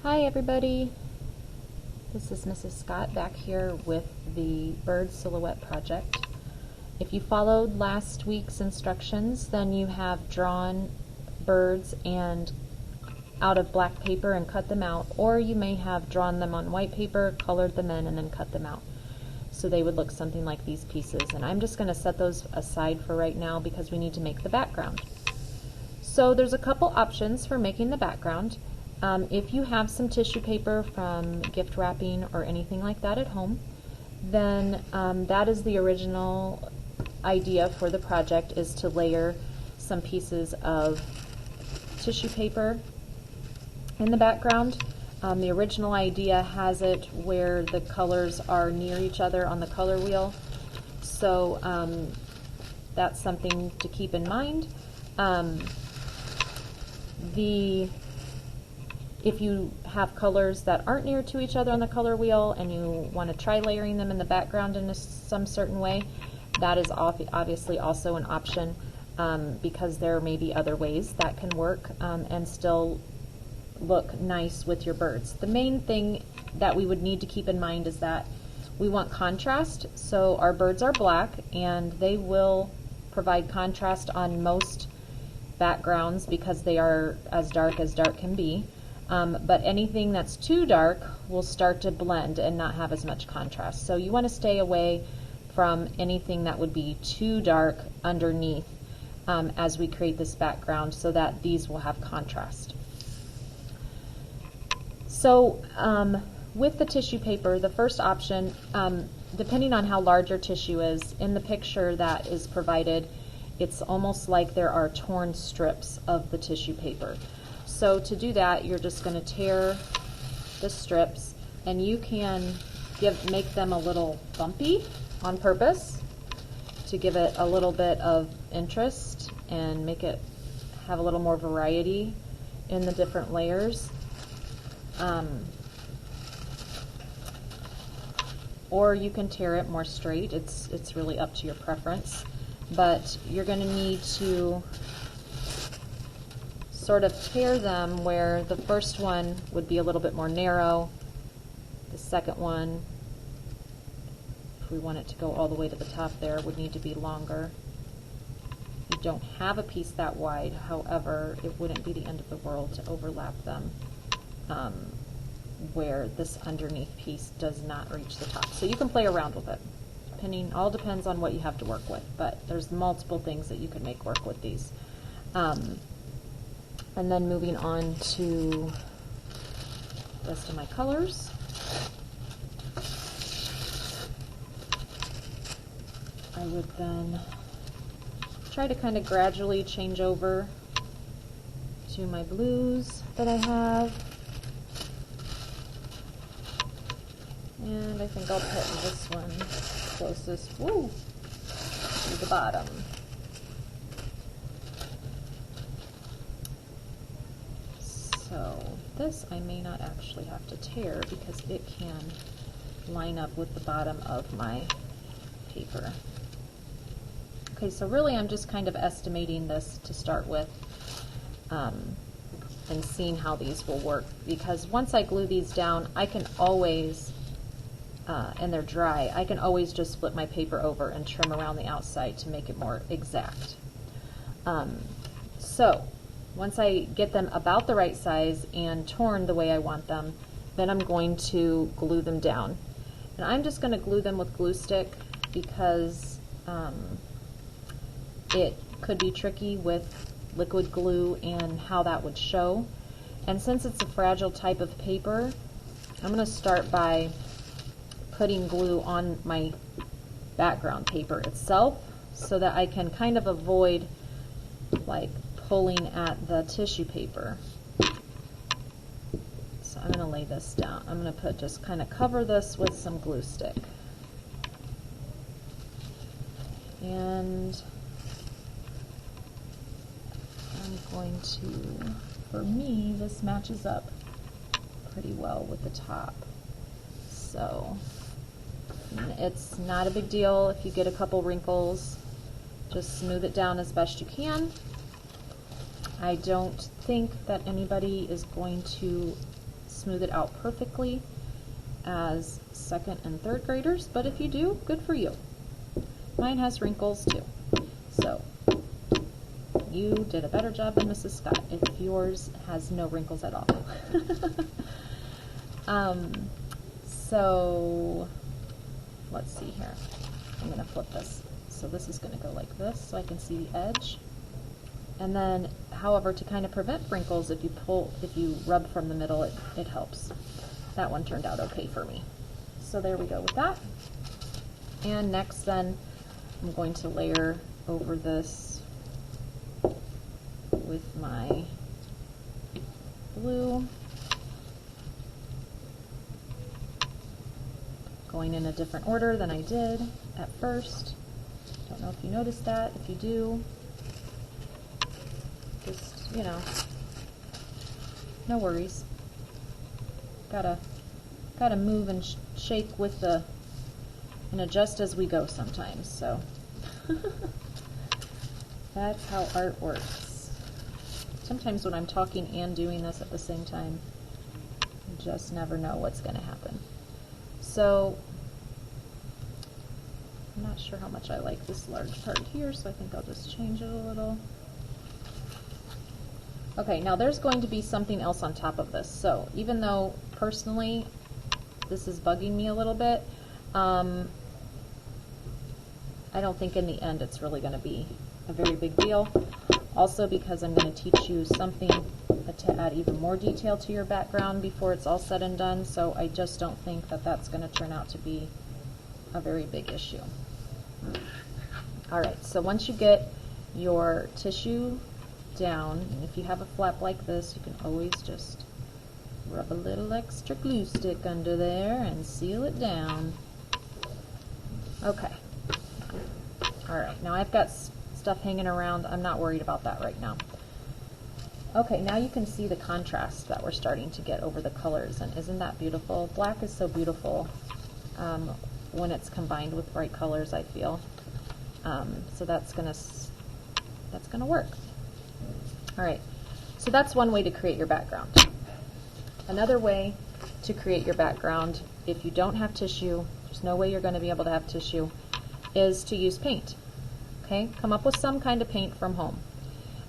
Hi everybody, this is Mrs. Scott back here with the bird silhouette project. If you followed last week's instructions, then you have drawn birds and out of black paper and cut them out, or you may have drawn them on white paper, colored them in, and then cut them out. So they would look something like these pieces, and I'm just going to set those aside for right now because we need to make the background. So there's a couple options for making the background. If you have some tissue paper from gift wrapping or anything like that at home, then that is the original idea for the project, is to layer some pieces of tissue paper in the background. The original idea has it where the colors are near each other on the color wheel, so that's something to keep in mind. If you have colors that aren't near to each other on the color wheel and you want to try layering them in the background in some certain way, that is obviously also an option, because there may be other ways that can work and still look nice with your birds. The main thing that we would need to keep in mind is that we want contrast. So our birds are black and they will provide contrast on most backgrounds because they are as dark can be. But anything that's too dark will start to blend and not have as much contrast. So you want to stay away from anything that would be too dark underneath as we create this background, so that these will have contrast. So with the tissue paper, the first option, depending on how large your tissue is, in the picture that is provided, it's almost like there are torn strips of the tissue paper. So to do that, you're just going to tear the strips, and you can make them a little bumpy on purpose to give it a little bit of interest and make it have a little more variety in the different layers. Or you can tear it more straight. It's really up to your preference, but you're going to need to sort of tear them where the first one would be a little bit more narrow, the second one, if we want it to go all the way to the top there, would need to be longer. You don't have a piece that wide, however, it wouldn't be the end of the world to overlap them where this underneath piece does not reach the top. So you can play around with it. All depends on what you have to work with, but there's multiple things that you can make work with these. And then moving on to the rest of my colors. I would then try to kind of gradually change over to my blues that I have. And I think I'll put this one closest to the bottom. So this I may not actually have to tear because it can line up with the bottom of my paper. Okay, so really I'm just kind of estimating this to start with and seeing how these will work, because once I glue these down, I can always, and they're dry, I can always just flip my paper over and trim around the outside to make it more exact. So once I get them about the right size and torn the way I want them, then I'm going to glue them down. And I'm just going to glue them with glue stick because it could be tricky with liquid glue and how that would show. And since it's a fragile type of paper, I'm going to start by putting glue on my background paper itself so that I can kind of avoid like pulling at the tissue paper. So I'm going to lay this down. I'm going to just kind of cover this with some glue stick. And I'm going to, for me, this matches up pretty well with the top. So it's not a big deal if you get a couple wrinkles. Just smooth it down as best you can. I don't think that anybody is going to smooth it out perfectly as second and third graders, but if you do, good for you. Mine has wrinkles too. So you did a better job than Mrs. Scott if yours has no wrinkles at all. So let's see here. I'm going to flip this. So this is going to go like this so I can see the edge. And then, however, to kind of prevent wrinkles, if you rub from the middle, it helps. That one turned out okay for me. So there we go with that. And next then, I'm going to layer over this with my blue. Going in a different order than I did at first. Don't know if you noticed that. If you do, just, you know, no worries. Gotta move and shake with and adjust as we go sometimes, so. That's how art works. Sometimes when I'm talking and doing this at the same time, you just never know what's gonna happen. So, I'm not sure how much I like this large part here, so I think I'll just change it a little. Okay, now there's going to be something else on top of this. So, even though personally this is bugging me a little bit, I don't think in the end it's really going to be a very big deal. Also because I'm going to teach you something to add even more detail to your background before it's all said and done, so I just don't think that that's going to turn out to be a very big issue. Alright, so once you get your tissue down, and if you have a flap like this, you can always just rub a little extra glue stick under there and seal it down. Okay. Alright, now I've got stuff hanging around. I'm not worried about that right now. Okay, now you can see the contrast that we're starting to get over the colors, and isn't that beautiful? Black is so beautiful when it's combined with bright colors, I feel. So that's gonna work. All right, so that's one way to create your background. Another way to create your background, if you don't have tissue, there's no way you're going to be able to have tissue, is to use paint. Okay, come up with some kind of paint from home.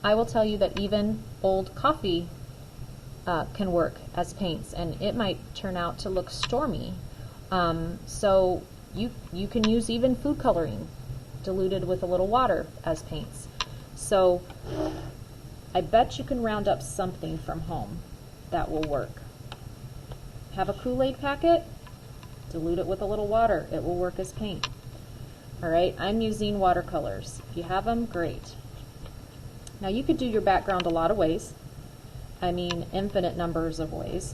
I will tell you that even old coffee can work as paints, and it might turn out to look stormy. So you can use even food coloring diluted with a little water as paints. So I bet you can round up something from home that will work. Have a Kool-Aid packet, dilute it with a little water. It will work as paint. All right, I'm using watercolors. If you have them, great. Now you could do your background a lot of ways. I mean, infinite numbers of ways.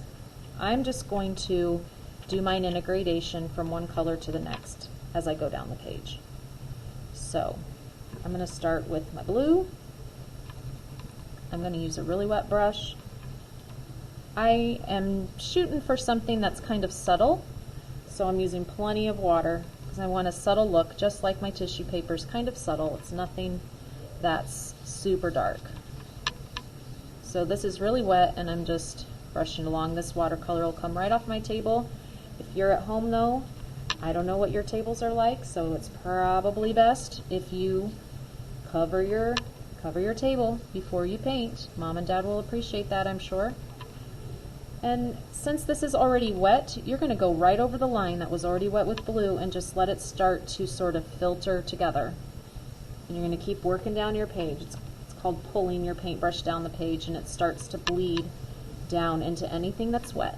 I'm just going to do mine in a gradation from one color to the next as I go down the page. So I'm going to start with my blue. I'm going to use a really wet brush. I am shooting for something that's kind of subtle, so I'm using plenty of water because I want a subtle look, just like my tissue paper is kind of subtle. It's nothing that's super dark. So this is really wet, and I'm just brushing along. This watercolor will come right off my table. If you're at home though, I don't know what your tables are like, so it's probably best if you cover your table before you paint. Mom and Dad will appreciate that, I'm sure. And since this is already wet, you're going to go right over the line that was already wet with blue and just let it start to sort of filter together. And you're going to keep working down your page. It's called pulling your paintbrush down the page, and it starts to bleed down into anything that's wet.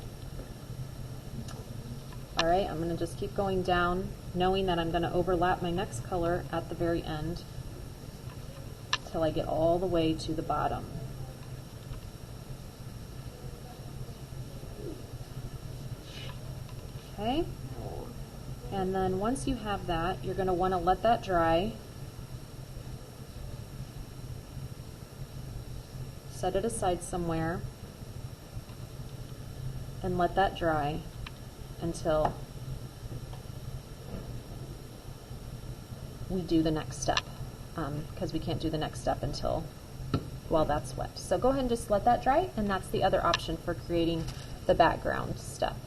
All right, I'm going to just keep going down, knowing that I'm going to overlap my next color at the very end till I get all the way to the bottom. Okay, and then once you have that, you're going to want to let that dry. Set it aside somewhere and let that dry until we do the next step, because we can't do the next step until while that's wet. So go ahead and just let that dry, and that's the other option for creating the background stuff.